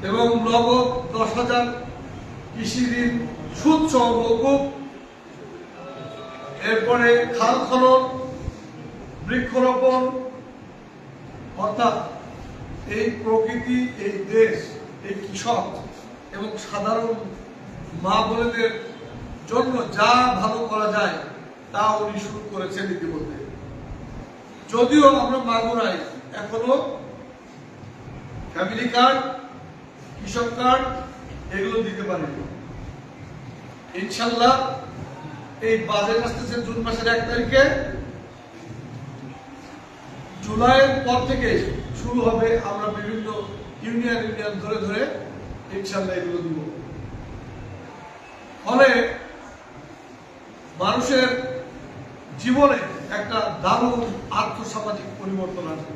এবং নগদ 10,000 কৃষি ঋণ সুদ সহ মওকুফ। এরপরে খাল খনন, বৃক্ষরোপণ, অর্থাৎ এই প্রকৃতি, এই দেশ, এই কৃষক এবং সাধারণ মা বোনেদের জন্য যা ভালো করা যায় তা উনি শুরু করেছেন ইতিমধ্যে। যদিও আমরা মাগুরায় এখনো ফ্যামিলি কার্ড, কৃষক কার্ড এগুলো দিতে পারিনি। ইনশাল্লাহ এই বাজেট আসতেছে জুন মাসের 1 তারিখে, জুলাইয়ের পর থেকে শুরু হবে। আমরা বিভিন্ন ইউনিয়ন ধরে ধরে ইনশাল্লাহ এগুলো দিব। ফলে মানুষের জীবনে একটা দারুণ আর্থসামাজিক পরিবর্তন আসবে।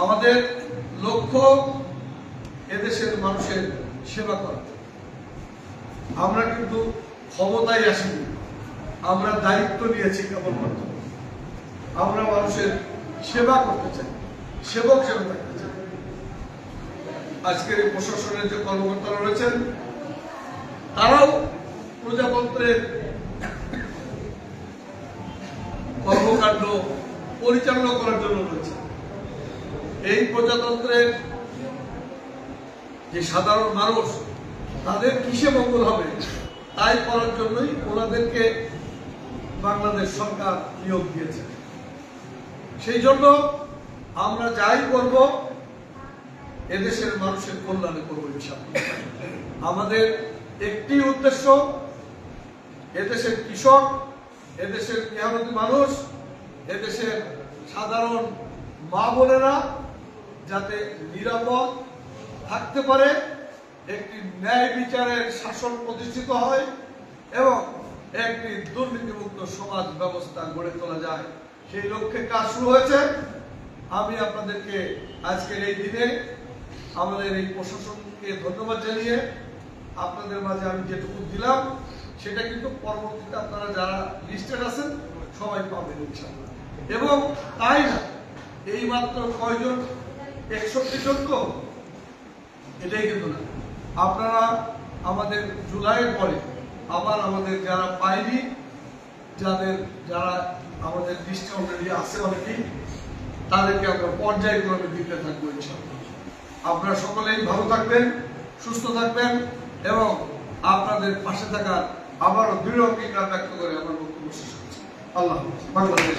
আমাদের লক্ষ্য এদেশের মানুষের সেবা করা। আমরা কিন্তু ক্ষমতায় আসিনি, আমরা দায়িত্ব নিয়েছি কেবলমাত্র। আমরা মানুষের সেবা করতে চাই, সেবক হিসেবে থাকতে চাই। আজকের এই প্রশাসনের যে কর্মকর্তারা রয়েছেন তারাও প্রজাতন্ত্রের কর্মকাণ্ড পরিচালনা করার জন্য রয়েছে। এই প্রজাতন্ত্রের যে সাধারণ মানুষ, তাদের কিসে মঙ্গল হবে তাই করার জন্যই ওনাদেরকে বাংলাদেশ সরকার নিয়োগ দিয়েছে। সেই জন্য আমরা যাই করব এদেশের মানুষের কল্যাণে করবো ইনশাআল্লাহ। আমাদের একটি উদ্দেশ্য, এদেশের কৃষক, এদেশের মেহনতি মানুষ, এদেশের সাধারণ মা বোনেরা যাতে নিরাপদ থাকতে পারে, একটি ন্যায় বিচারের শাসন প্রতিষ্ঠিত হয় এবং একটি দুর্নীতিমুক্ত সমাজ ব্যবস্থা গড়ে তোলা যায়, সেই লক্ষ্যে কাজ শুরু হয়েছে। আমি আপনাদেরকে আজকের এই দিনে আমাদের এই প্রশাসনকে ধন্যবাদ জানিয়ে আপনাদের মাঝে আমি যেটুকু দিলাম সেটা কিন্তু পরবর্তীতে আপনারা যারা লিস্টেড আছেন সবাই পাবেন ইনশাআল্লাহ। এবং তাই না, এই মাত্র কয়জন, 61 জন তো, এটাই কিন্তু না। আপনারা আমাদের জুলাইয়ের পরে আবার আমাদের যারা পায়নি, যারা আমাদের লিস্টে অলরেডি আছে অনেকেই, তাদেরকে আমরা পর্যায়ক্রমে দিতে থাকবো ইনশাআল্লাহ। আপনারা সকলেই ভালো থাকবেন, সুস্থ থাকবেন এবং আপনাদের পাশে থাকার আবারও দৃঢ় অঙ্গীকার ব্যক্ত করে আমার বক্তব্য শেষ করছি। আল্লাহ হাফেজ। বাংলাদেশ।